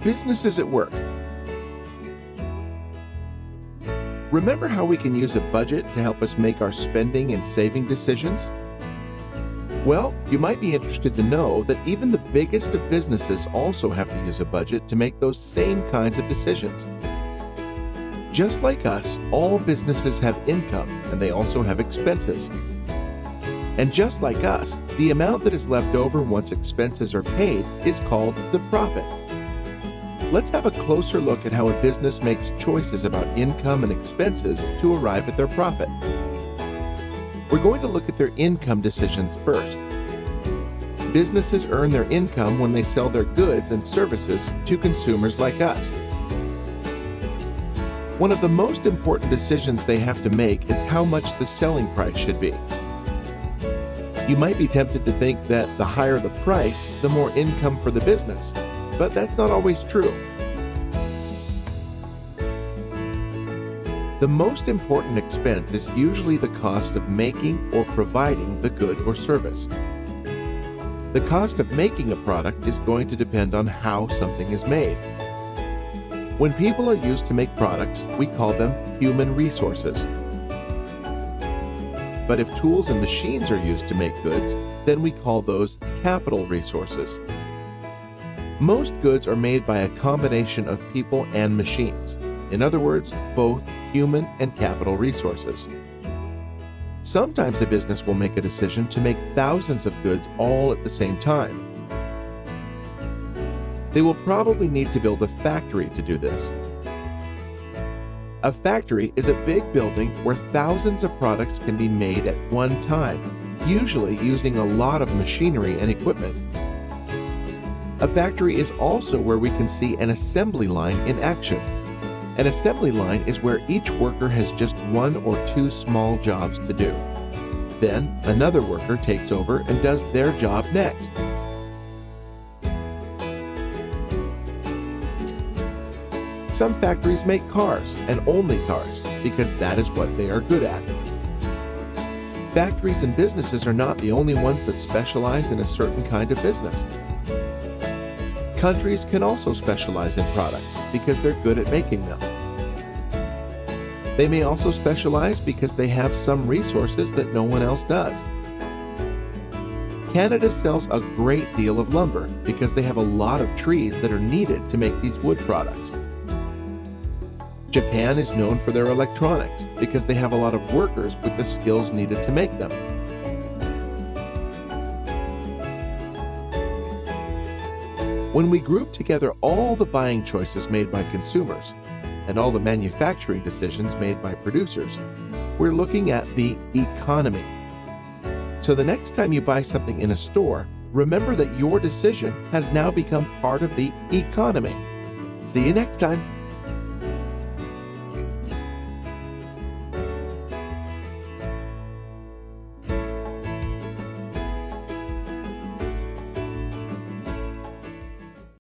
Businesses at work. Remember how we can use a budget to help us make our spending and saving decisions? Well, you might be interested to know that even the biggest of businesses also have to use a budget to make those same kinds of decisions. Just like us, all businesses have income and they also have expenses. And just like us, the amount that is left over once expenses are paid is called the profit. Let's have a closer look at how a business makes choices about income and expenses to arrive at their profit. We're going to look at their income decisions first. Businesses earn their income when they sell their goods and services to consumers like us. One of the most important decisions they have to make is how much the selling price should be. You might be tempted to think that the higher the price, the more income for the business, but that's not always true. The most important expense is usually the cost of making or providing the good or service. The cost of making a product is going to depend on how something is made. When people are used to make products, we call them human resources. But if tools and machines are used to make goods, then we call those capital resources. Most goods are made by a combination of people and machines. In other words, both human and capital resources. Sometimes a business will make a decision to make thousands of goods all at the same time. They will probably need to build a factory to do this. A factory is a big building where thousands of products can be made at one time, usually using a lot of machinery and equipment. A factory is also where we can see an assembly line in action. An assembly line is where each worker has just one or two small jobs to do. Then another worker takes over and does their job next. Some factories make cars, and only cars, because that is what they are good at. Factories and businesses are not the only ones that specialize in a certain kind of business. Countries can also specialize in products because they're good at making them. They may also specialize because they have some resources that no one else does. Canada sells a great deal of lumber because they have a lot of trees that are needed to make these wood products. Japan is known for their electronics because they have a lot of workers with the skills needed to make them. When we group together all the buying choices made by consumers and all the manufacturing decisions made by producers, we're looking at the economy. So the next time you buy something in a store, remember that your decision has now become part of the economy. See you next time.